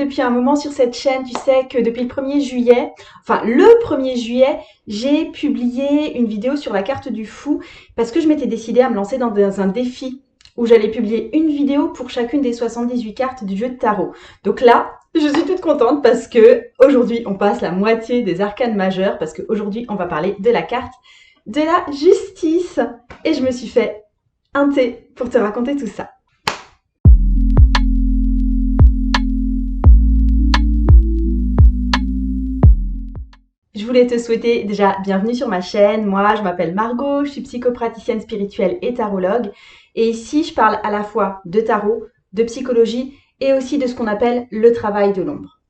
depuis un moment sur cette chaîne, tu sais que depuis le 1er juillet, j'ai publié une vidéo sur la carte du fou parce que je m'étais décidée à me lancer dans un défi où j'allais publier une vidéo pour chacune des 78 cartes du jeu de tarot. Donc là, je suis toute contente parce que aujourd'hui, on passe la moitié des arcanes majeures parce qu'aujourd'hui, on va parler de la carte de la justice. Et je me suis fait un thé pour te raconter tout ça. Je voulais te souhaiter déjà bienvenue sur ma chaîne. Moi, je m'appelle Margot, je suis psychopraticienne spirituelle et tarologue. Et ici, je parle à la fois de tarot, de psychologie et aussi de ce qu'on appelle le travail de l'ombre.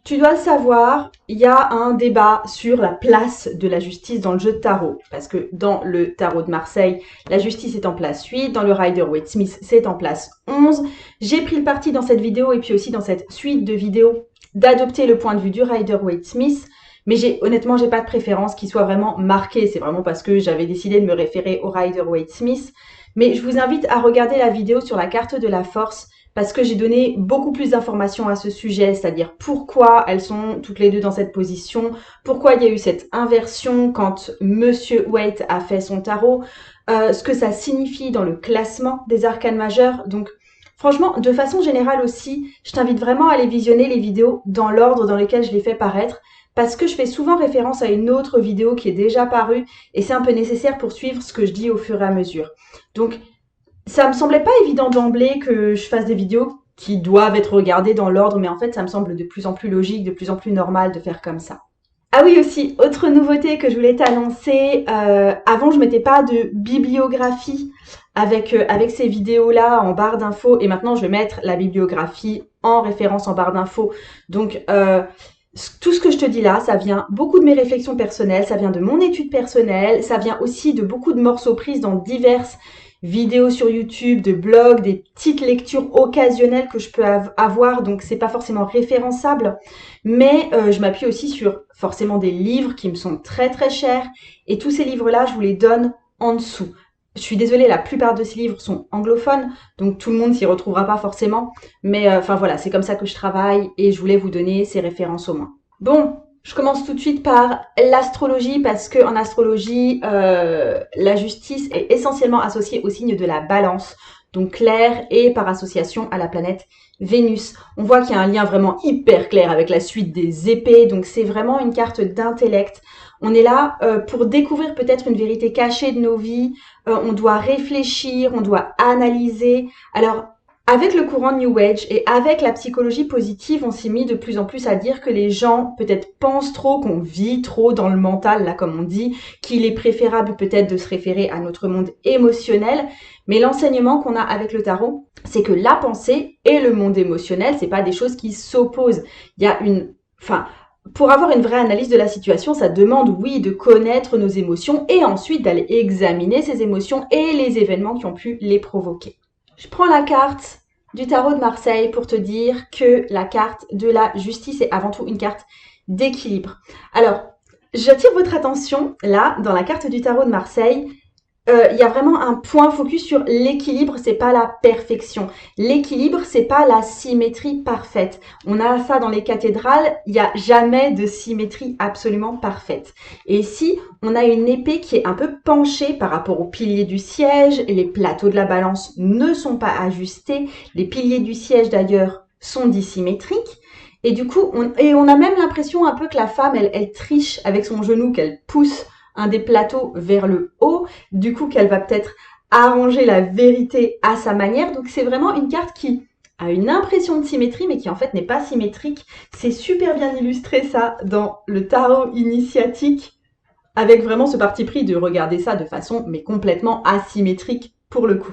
Tu dois le savoir, il y a un débat sur la place de la justice dans le jeu de tarot. Parce que dans le tarot de Marseille, la justice est en place 8. Dans le Rider-Waite-Smith, c'est en place 11. J'ai pris le parti dans cette vidéo et puis aussi dans cette suite de vidéos d'adopter le point de vue du Rider-Waite-Smith. Mais honnêtement, j'ai pas de préférence qui soit vraiment marquée. C'est vraiment parce que j'avais décidé de me référer au Rider-Waite-Smith. Mais je vous invite à regarder la vidéo sur la carte de la force parce que j'ai donné beaucoup plus d'informations à ce sujet, c'est-à-dire pourquoi elles sont toutes les deux dans cette position, pourquoi il y a eu cette inversion quand Monsieur Waite a fait son tarot, ce que ça signifie dans le classement des arcanes majeures. Donc franchement, de façon générale aussi, je t'invite vraiment à aller visionner les vidéos dans l'ordre dans lequel je les fais paraître parce que je fais souvent référence à une autre vidéo qui est déjà parue et c'est un peu nécessaire pour suivre ce que je dis au fur et à mesure. Donc, ça me semblait pas évident d'emblée que je fasse des vidéos qui doivent être regardées dans l'ordre, mais en fait, ça me semble de plus en plus logique, de plus en plus normal de faire comme ça. Ah oui aussi, autre nouveauté que je voulais t'annoncer, avant je mettais pas de bibliographie avec ces vidéos-là en barre d'infos et maintenant je vais mettre la bibliographie en référence en barre d'infos. Donc, tout ce que je te dis là, ça vient beaucoup de mes réflexions personnelles, ça vient de mon étude personnelle, ça vient aussi de beaucoup de morceaux pris dans diverses vidéos sur YouTube, de blogs, des petites lectures occasionnelles que je peux avoir, donc c'est pas forcément référençable, mais je m'appuie aussi sur forcément des livres qui me sont très très chers, et tous ces livres-là, je vous les donne en dessous. Je suis désolée, la plupart de ces livres sont anglophones, donc tout le monde s'y retrouvera pas forcément, mais enfin voilà, c'est comme ça que je travaille, et je voulais vous donner ces références au moins. Bon, je commence tout de suite par l'astrologie parce que en astrologie, la justice est essentiellement associée au signe de la balance, donc clair et par association à la planète Vénus. On voit qu'il y a un lien vraiment hyper clair avec la suite des épées, donc c'est vraiment une carte d'intellect. On est là pour découvrir peut-être une vérité cachée de nos vies, on doit réfléchir, on doit analyser. Alors, avec le courant New Age et avec la psychologie positive, on s'est mis de plus en plus à dire que les gens peut-être pensent trop, qu'on vit trop dans le mental, là comme on dit, qu'il est préférable peut-être de se référer à notre monde émotionnel. Mais l'enseignement qu'on a avec le tarot, c'est que la pensée et le monde émotionnel, c'est pas des choses qui s'opposent. Il y a pour avoir une vraie analyse de la situation, ça demande, oui, de connaître nos émotions et ensuite d'aller examiner ces émotions et les événements qui ont pu les provoquer. Je prends la carte du tarot de Marseille pour te dire que la carte de la justice est avant tout une carte d'équilibre. Alors, j'attire votre attention, là, dans la carte du tarot de Marseille, il y a vraiment un point focus sur l'équilibre, c'est pas la perfection. L'équilibre, c'est pas la symétrie parfaite. On a ça dans les cathédrales, il n'y a jamais de symétrie absolument parfaite. Et ici, on a une épée qui est un peu penchée par rapport aux piliers du siège, et les plateaux de la balance ne sont pas ajustés. Les piliers du siège, d'ailleurs, sont dissymétriques. Et du coup, on a même l'impression un peu que la femme, elle triche avec son genou, qu'elle pousse un des plateaux vers le haut, du coup qu'elle va peut-être arranger la vérité à sa manière. Donc c'est vraiment une carte qui a une impression de symétrie, mais qui en fait n'est pas symétrique. C'est super bien illustré ça dans le tarot initiatique, avec vraiment ce parti pris de regarder ça de façon mais complètement asymétrique pour le coup.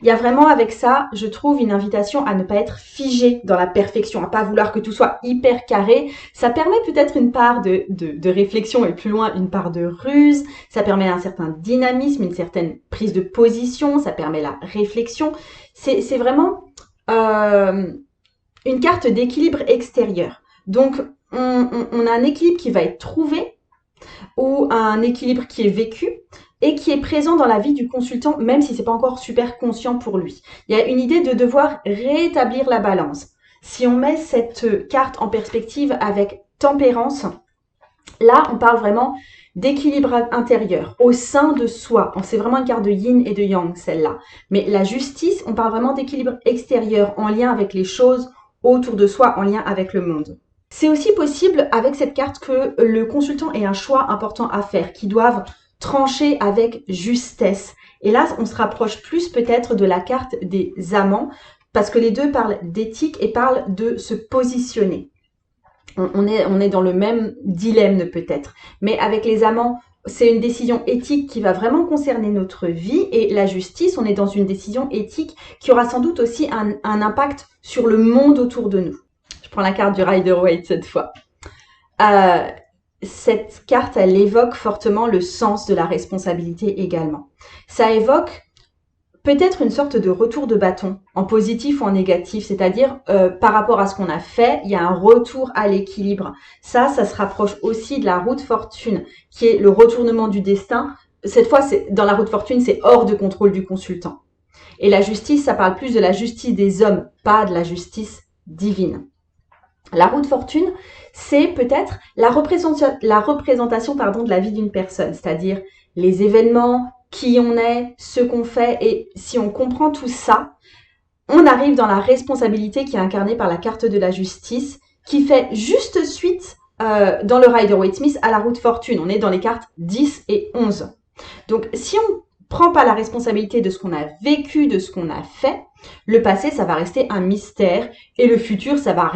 Il y a vraiment avec ça, je trouve, une invitation à ne pas être figé dans la perfection, à pas vouloir que tout soit hyper carré. Ça permet peut-être une part de réflexion et plus loin une part de ruse. Ça permet un certain dynamisme, une certaine prise de position. Ça permet la réflexion. C'est vraiment une carte d'équilibre extérieur. Donc, on a un équilibre qui va être trouvé ou un équilibre qui est vécu et qui est présent dans la vie du consultant, même si c'est pas encore super conscient pour lui. Il y a une idée de devoir rétablir la balance. Si on met cette carte en perspective avec tempérance, là, on parle vraiment d'équilibre intérieur, au sein de soi. C'est vraiment une carte de yin et de yang, celle-là. Mais la justice, on parle vraiment d'équilibre extérieur, en lien avec les choses autour de soi, en lien avec le monde. C'est aussi possible avec cette carte que le consultant ait un choix important à faire, qu'ils doivent trancher avec justesse. Et là, on se rapproche plus peut-être de la carte des amants, parce que les deux parlent d'éthique et parlent de se positionner. On est dans le même dilemme peut-être. Mais avec les amants, c'est une décision éthique qui va vraiment concerner notre vie, et la justice, on est dans une décision éthique qui aura sans doute aussi un impact sur le monde autour de nous. Je prends la carte du Rider-Waite cette fois. Cette carte, elle évoque fortement le sens de la responsabilité également. Ça évoque peut-être une sorte de retour de bâton, en positif ou en négatif, c'est-à-dire par rapport à ce qu'on a fait, il y a un retour à l'équilibre. Ça se rapproche aussi de la roue de fortune, qui est le retournement du destin. Cette fois, dans la roue de fortune, c'est hors de contrôle du consultant. Et la justice, ça parle plus de la justice des hommes, pas de la justice divine. La roue de fortune, c'est peut-être la représentation de la vie d'une personne, c'est-à-dire les événements, qui on est, ce qu'on fait, et si on comprend tout ça, on arrive dans la responsabilité qui est incarnée par la carte de la justice, qui fait juste suite dans le Rider-Waite-Smith à la roue de fortune. On est dans les cartes 10 et 11. Donc si on prend pas la responsabilité de ce qu'on a vécu, de ce qu'on a fait, le passé, ça va rester un mystère, et le futur, ça va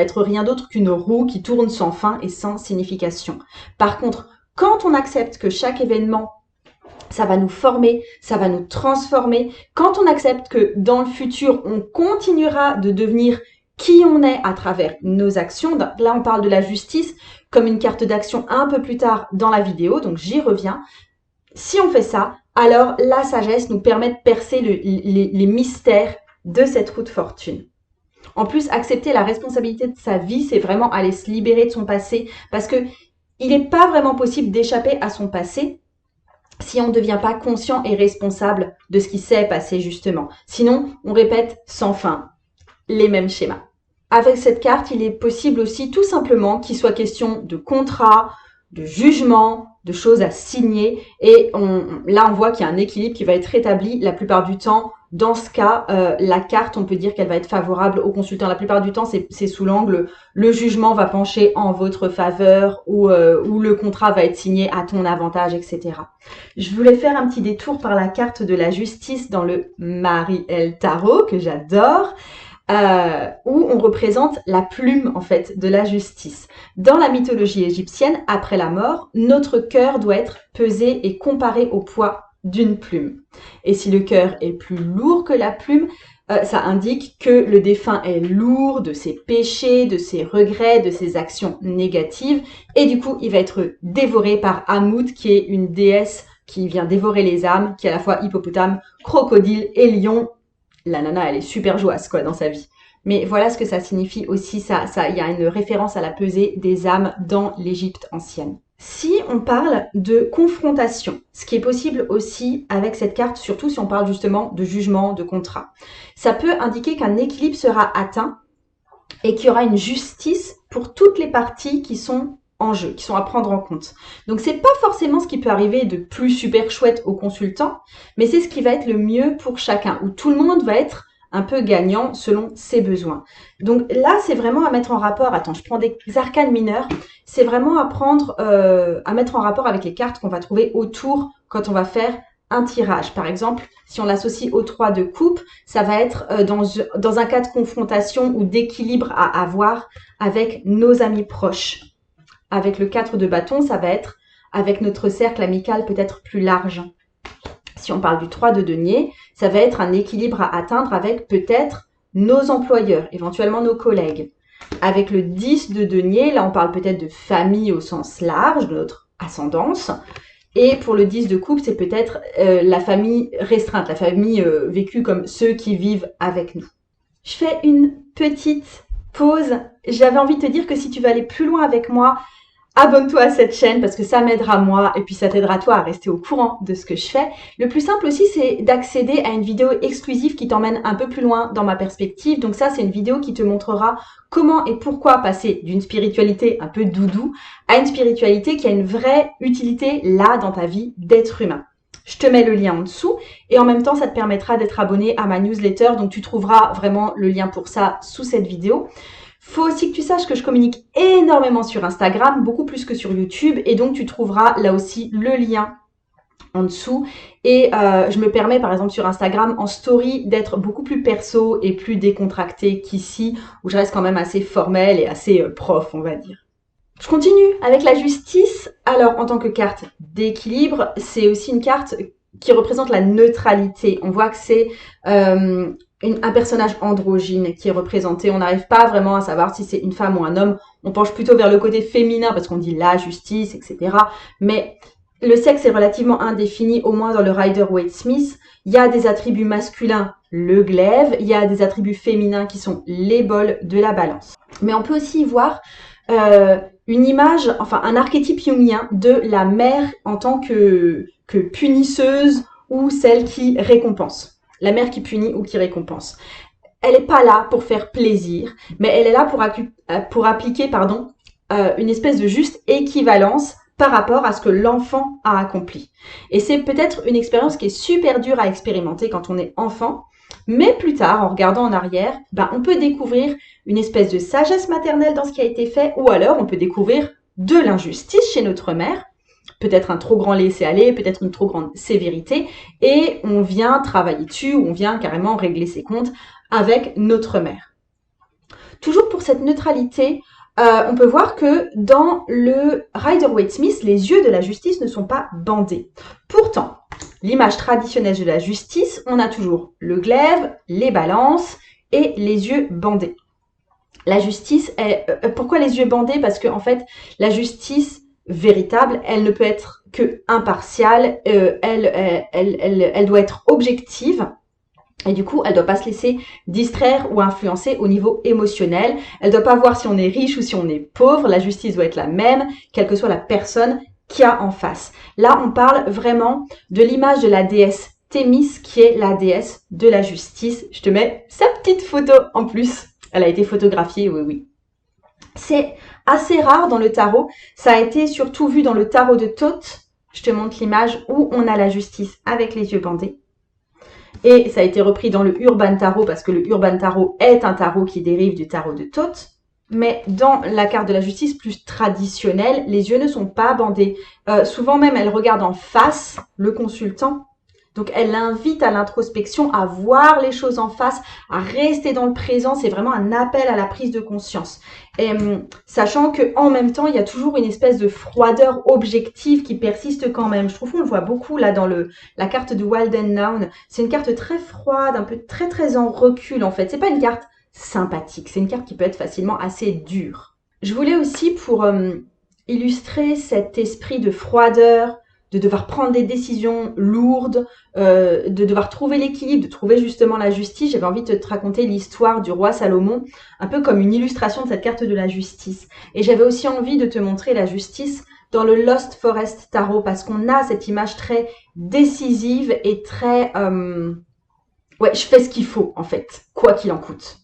être rien d'autre qu'une roue qui tourne sans fin et sans signification. Par contre, quand on accepte que chaque événement, ça va nous former, ça va nous transformer. Quand on accepte que dans le futur, on continuera de devenir qui on est à travers nos actions. Là, on parle de la justice comme une carte d'action un peu plus tard dans la vidéo, donc j'y reviens. Si on fait ça, alors la sagesse nous permet de percer les mystères de cette roue de fortune. En plus, accepter la responsabilité de sa vie, c'est vraiment aller se libérer de son passé, parce que il n'est pas vraiment possible d'échapper à son passé si on ne devient pas conscient et responsable de ce qui s'est passé justement. Sinon, on répète sans fin les mêmes schémas. Avec cette carte, il est possible aussi tout simplement qu'il soit question de contrat, de jugement, de choses à signer. Et là, on voit qu'il y a un équilibre qui va être rétabli la plupart du temps. Dans ce cas, la carte, on peut dire qu'elle va être favorable au consultant. La plupart du temps, c'est sous l'angle, le jugement va pencher en votre faveur, ou le contrat va être signé à ton avantage, etc. Je voulais faire un petit détour par la carte de la justice dans le Mariel Tarot, que j'adore, où on représente la plume, en fait, de la justice. Dans la mythologie égyptienne, après la mort, notre cœur doit être pesé et comparé au poids d'une plume. Et si le cœur est plus lourd que la plume, ça indique que le défunt est lourd de ses péchés, de ses regrets, de ses actions négatives, et du coup, il va être dévoré par Amout, qui est une déesse qui vient dévorer les âmes, qui est à la fois hippopotame, crocodile et lion. La nana, elle est super joyeuse, quoi, dans sa vie. Mais voilà ce que ça signifie aussi, il y a une référence à la pesée des âmes dans l'Égypte ancienne. Si on parle de confrontation, ce qui est possible aussi avec cette carte, surtout si on parle justement de jugement, de contrat, ça peut indiquer qu'un équilibre sera atteint et qu'il y aura une justice pour toutes les parties qui sont en jeu, qui sont à prendre en compte. Donc c'est pas forcément ce qui peut arriver de plus super chouette au consultant, mais c'est ce qui va être le mieux pour chacun, où tout le monde va être un peu gagnant selon ses besoins. Donc là, c'est vraiment à mettre en rapport, attends, je prends des arcanes mineurs, c'est vraiment à mettre en rapport avec les cartes qu'on va trouver autour quand on va faire un tirage. Par exemple, si on l'associe au 3 de coupe, ça va être dans un cas de confrontation ou d'équilibre à avoir avec nos amis proches. Avec le 4 de bâton, ça va être avec notre cercle amical peut-être plus large. Si on parle du 3 de denier, ça va être un équilibre à atteindre avec peut-être nos employeurs, éventuellement nos collègues. Avec le 10 de denier, là on parle peut-être de famille au sens large, de notre ascendance. Et pour le 10 de coupe, c'est peut-être la famille restreinte, la famille vécue comme ceux qui vivent avec nous. Je fais une petite pause. J'avais envie de te dire que si tu veux aller plus loin avec moi, Abonne-toi à cette chaîne parce que ça m'aidera moi et puis ça t'aidera toi à rester au courant de ce que je fais. Le plus simple aussi, c'est d'accéder à une vidéo exclusive qui t'emmène un peu plus loin dans ma perspective. Donc ça, c'est une vidéo qui te montrera comment et pourquoi passer d'une spiritualité un peu doudou à une spiritualité qui a une vraie utilité là dans ta vie d'être humain. Je te mets le lien en dessous et en même temps, ça te permettra d'être abonné à ma newsletter. Donc, tu trouveras vraiment le lien pour ça sous cette vidéo. Faut aussi que tu saches que je communique énormément sur Instagram, beaucoup plus que sur YouTube. Et donc, tu trouveras là aussi le lien en dessous. Et je me permets, par exemple, sur Instagram, en story, d'être beaucoup plus perso et plus décontractée qu'ici, où je reste quand même assez formelle et assez prof, on va dire. Je continue avec la justice. Alors, en tant que carte d'équilibre, c'est aussi une carte qui représente la neutralité. On voit que c'est un personnage androgyne qui est représenté. On n'arrive pas vraiment à savoir si c'est une femme ou un homme. On penche plutôt vers le côté féminin parce qu'on dit la justice, etc. Mais le sexe est relativement indéfini, au moins dans le Rider-Waite-Smith. Il y a des attributs masculins, le glaive. Il y a des attributs féminins qui sont les bols de la balance. Mais on peut aussi y voir une image, enfin un archétype jungien de la mère en tant que punisseuse ou celle qui récompense. La mère qui punit ou qui récompense. Elle n'est pas là pour faire plaisir, mais elle est là pour appliquer une espèce de juste équivalence par rapport à ce que l'enfant a accompli. Et c'est peut-être une expérience qui est super dure à expérimenter quand on est enfant, mais plus tard, en regardant en arrière, on peut découvrir une espèce de sagesse maternelle dans ce qui a été fait, ou alors on peut découvrir de l'injustice chez notre mère, peut-être un trop grand laisser-aller, peut-être une trop grande sévérité, et on vient travailler dessus, ou on vient carrément régler ses comptes avec notre mère. Toujours pour cette neutralité, on peut voir que dans le Rider-Waite-Smith, les yeux de la justice ne sont pas bandés. Pourtant, l'image traditionnelle de la justice, on a toujours le glaive, les balances et les yeux bandés. La justice, pourquoi les yeux bandés? Parce que en fait, la justice véritable, elle ne peut être que impartiale, elle doit être objective. Et du coup, elle ne doit pas se laisser distraire ou influencer au niveau émotionnel. Elle ne doit pas voir si on est riche ou si on est pauvre. La justice doit être la même, quelle que soit la personne qu'il y a en face. Là, on parle vraiment de l'image de la déesse Thémis, qui est la déesse de la justice. Je te mets sa petite photo en plus. Elle a été photographiée, oui, oui. C'est assez rare dans le tarot. Ça a été surtout vu dans le tarot de Thoth. Je te montre l'image où on a la justice avec les yeux bandés. Et ça a été repris dans le Urban Tarot parce que le Urban Tarot est un tarot qui dérive du tarot de Thoth. Mais dans la carte de la justice plus traditionnelle, les yeux ne sont pas bandés. Souvent même, elle regarde en face le consultant. Donc, elle l'invite à l'introspection, à voir les choses en face, à rester dans le présent. C'est vraiment un appel à la prise de conscience. Et sachant que en même temps, il y a toujours une espèce de froideur objective qui persiste quand même. Je trouve qu'on le voit beaucoup là dans la carte de Wildennown. C'est une carte très froide, un peu très très en recul en fait. C'est pas une carte sympathique. C'est une carte qui peut être facilement assez dure. Je voulais aussi pour illustrer cet esprit de froideur, de devoir prendre des décisions lourdes, de devoir trouver l'équilibre, de trouver justement la justice. J'avais envie de te raconter l'histoire du roi Salomon, un peu comme une illustration de cette carte de la justice. Et j'avais aussi envie de te montrer la justice dans le Lost Forest Tarot, parce qu'on a cette image très décisive et très... ouais, je fais ce qu'il faut, en fait, quoi qu'il en coûte.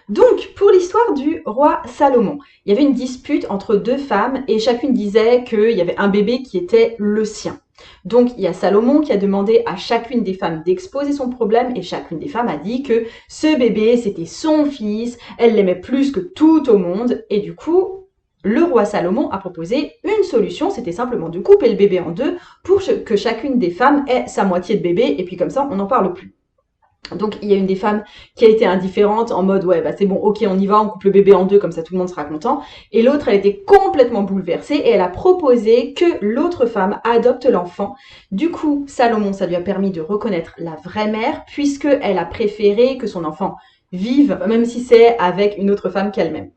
Donc, pour l'histoire du roi Salomon, il y avait une dispute entre deux femmes et chacune disait qu'il y avait un bébé qui était le sien. Donc, il y a Salomon qui a demandé à chacune des femmes d'exposer son problème et chacune des femmes a dit que ce bébé, c'était son fils, elle l'aimait plus que tout au monde et du coup, le roi Salomon a proposé une solution, c'était simplement de couper le bébé en deux pour que chacune des femmes ait sa moitié de bébé et puis comme ça, on n'en parle plus. Donc, il y a une des femmes qui a été indifférente en mode « ouais, c'est bon, ok, on y va, on coupe le bébé en deux, comme ça tout le monde sera content ». Et l'autre, elle était complètement bouleversée et elle a proposé que l'autre femme adopte l'enfant. Du coup, Salomon, ça lui a permis de reconnaître la vraie mère puisqu'elle a préféré que son enfant vive, même si c'est avec une autre femme qu'elle-même.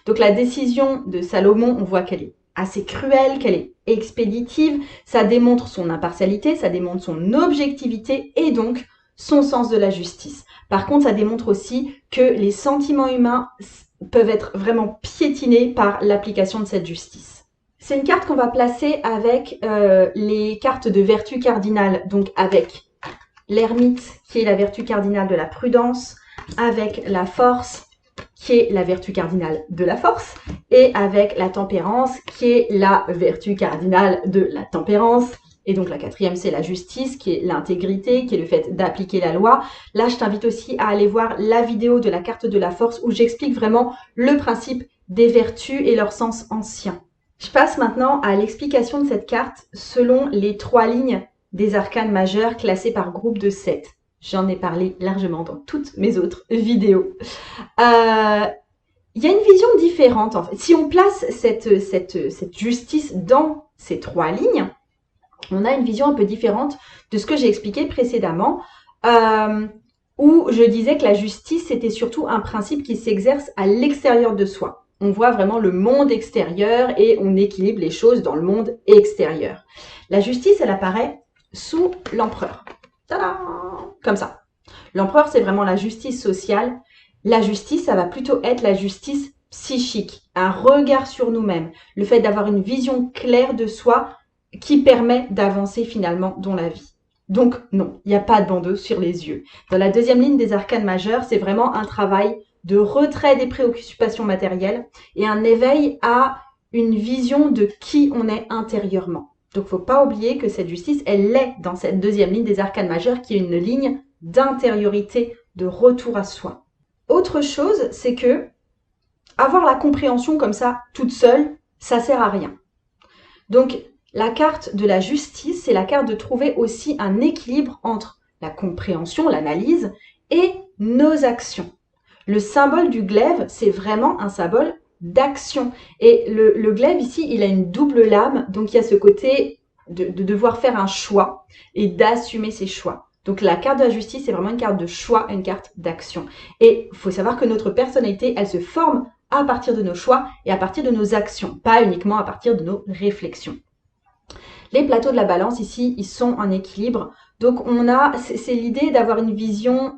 Donc, la décision de Salomon, on voit qu'elle est assez cruelle, qu'elle est expéditive. Ça démontre son impartialité, ça démontre son objectivité et donc son sens de la justice. Par contre, ça démontre aussi que les sentiments humains peuvent être vraiment piétinés par l'application de cette justice. C'est une carte qu'on va placer avec les cartes de vertu cardinale, donc avec l'ermite qui est la vertu cardinale de la prudence, avec la force qui est la vertu cardinale de la force, et avec la tempérance qui est la vertu cardinale de la tempérance. Et donc la quatrième, c'est la justice, qui est l'intégrité, qui est le fait d'appliquer la loi. Là, je t'invite aussi à aller voir la vidéo de la carte de la force où j'explique vraiment le principe des vertus et leur sens ancien. Je passe maintenant à l'explication de cette carte selon les 3 lignes des arcanes majeures classées par groupe de 7. J'en ai parlé largement dans toutes mes autres vidéos. Il y a une vision différente en fait. Si on place cette justice dans ces 3 lignes, on a une vision un peu différente de ce que j'ai expliqué précédemment, où je disais que la justice, c'était surtout un principe qui s'exerce à l'extérieur de soi. On voit vraiment le monde extérieur et on équilibre les choses dans le monde extérieur. La justice, elle apparaît sous l'empereur. Tadam! Comme ça. L'empereur, c'est vraiment la justice sociale. La justice, ça va plutôt être la justice psychique, un regard sur nous-mêmes, le fait d'avoir une vision claire de soi qui permet d'avancer finalement dans la vie. Donc non, il n'y a pas de bandeau sur les yeux. Dans la deuxième ligne des arcanes majeures, c'est vraiment un travail de retrait des préoccupations matérielles et un éveil à une vision de qui on est intérieurement. Donc faut pas oublier que cette justice, elle est dans cette deuxième ligne des arcanes majeures qui est une ligne d'intériorité, de retour à soi. Autre chose, c'est que avoir la compréhension comme ça, toute seule, ça sert à rien. Donc, la carte de la justice, c'est la carte de trouver aussi un équilibre entre la compréhension, l'analyse et nos actions. Le symbole du glaive, c'est vraiment un symbole d'action. Et le glaive ici, il a une double lame, donc il y a ce côté de devoir faire un choix et d'assumer ses choix. Donc la carte de la justice, c'est vraiment une carte de choix, une carte d'action. Et il faut savoir que notre personnalité, elle se forme à partir de nos choix et à partir de nos actions, pas uniquement à partir de nos réflexions. Les plateaux de la balance ici, ils sont en équilibre. Donc c'est l'idée d'avoir une vision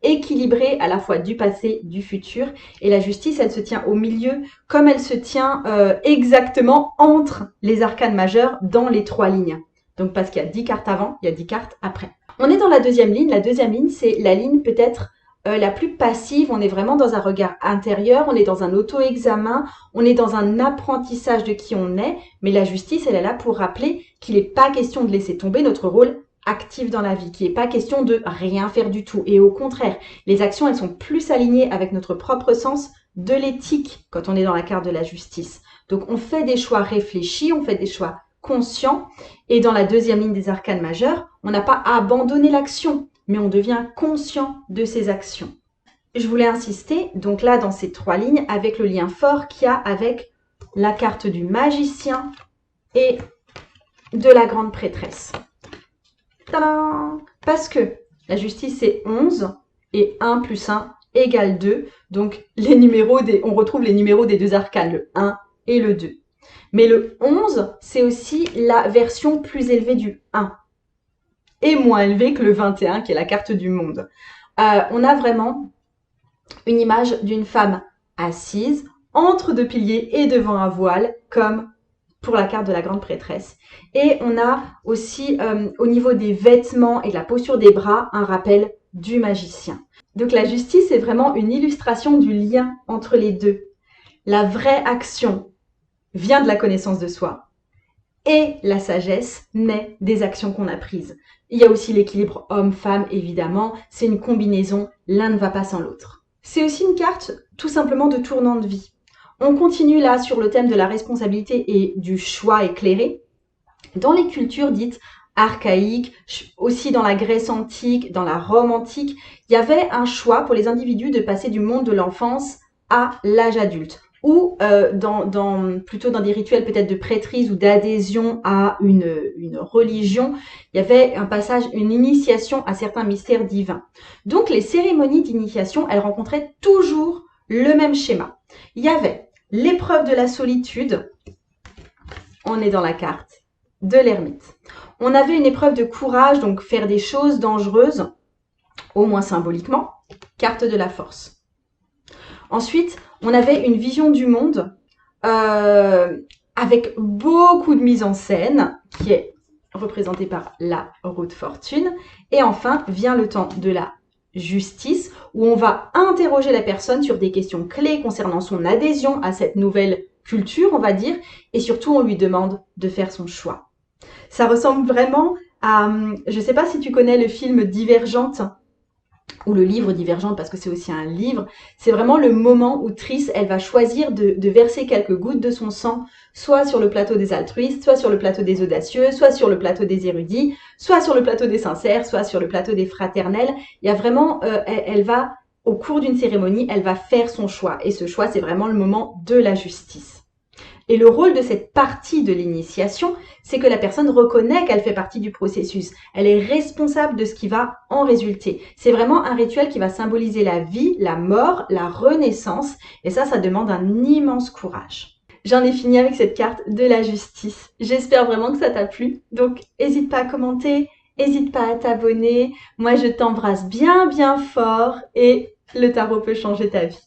équilibrée à la fois du passé, du futur. Et la justice, elle se tient au milieu, comme elle se tient exactement entre les arcanes majeures dans les 3 lignes. Donc parce qu'il y a 10 cartes avant, il y a 10 cartes après. On est dans la deuxième ligne. La deuxième ligne, c'est la ligne peut-être la plus passive. On est vraiment dans un regard intérieur, on est dans un auto-examen, on est dans un apprentissage de qui on est. Mais la justice, elle est là pour rappeler qu'il n'est pas question de laisser tomber notre rôle actif dans la vie, qu'il n'est pas question de rien faire du tout. Et au contraire, les actions, elles sont plus alignées avec notre propre sens de l'éthique quand on est dans la carte de la justice. Donc on fait des choix réfléchis, on fait des choix conscients. Et dans la deuxième ligne des arcanes majeures, on n'a pas abandonné l'action, mais on devient conscient de ses actions. Je voulais insister, donc là, dans ces 3 lignes, avec le lien fort qu'il y a avec la carte du magicien et de la grande prêtresse. Tadam! Parce que la justice, c'est 11 et 1 plus 1 égale 2. Donc, on retrouve les numéros des 2 arcanes, le 1 et le 2. Mais le 11, c'est aussi la version plus élevée du 1 et moins élevée que le 21, qui est la carte du monde. On a vraiment une image d'une femme assise entre 2 piliers et devant un voile, comme pour la carte de la grande prêtresse. Et on a aussi, au niveau des vêtements et de la posture des bras, un rappel du magicien. Donc la justice est vraiment une illustration du lien entre les deux. La vraie action vient de la connaissance de soi et la sagesse naît des actions qu'on a prises. Il y a aussi l'équilibre homme-femme, évidemment. C'est une combinaison, l'un ne va pas sans l'autre. C'est aussi une carte tout simplement de tournant de vie. On continue là sur le thème de la responsabilité et du choix éclairé. Dans les cultures dites archaïques, aussi dans la Grèce antique, dans la Rome antique, il y avait un choix pour les individus de passer du monde de l'enfance à l'âge adulte. Ou plutôt dans des rituels peut-être de prêtrise ou d'adhésion à une religion, il y avait un passage, une initiation à certains mystères divins. Donc les cérémonies d'initiation, elles rencontraient toujours le même schéma. Il y avait l'épreuve de la solitude, on est dans la carte de l'ermite. On avait une épreuve de courage, donc faire des choses dangereuses, au moins symboliquement, carte de la force. Ensuite, on avait une vision du monde avec beaucoup de mise en scène, qui est représentée par la roue de fortune. Et enfin, vient le temps de la justice, où on va interroger la personne sur des questions clés concernant son adhésion à cette nouvelle culture, on va dire, et surtout, on lui demande de faire son choix. Ça ressemble vraiment à, je ne sais pas si tu connais le film Divergente, ou le livre Divergente, parce que c'est aussi un livre. C'est vraiment le moment où Triss, elle va choisir de verser quelques gouttes de son sang, soit sur le plateau des altruistes, soit sur le plateau des audacieux, soit sur le plateau des érudits, soit sur le plateau des sincères, soit sur le plateau des fraternels. Il y a vraiment, elle va, au cours d'une cérémonie, elle va faire son choix. Et ce choix, c'est vraiment le moment de la justice. Et le rôle de cette partie de l'initiation, c'est que la personne reconnaît qu'elle fait partie du processus. Elle est responsable de ce qui va en résulter. C'est vraiment un rituel qui va symboliser la vie, la mort, la renaissance. Et ça demande un immense courage. J'en ai fini avec cette carte de la justice. J'espère vraiment que ça t'a plu. Donc, n'hésite pas à commenter, n'hésite pas à t'abonner. Moi, je t'embrasse bien, bien fort et le tarot peut changer ta vie.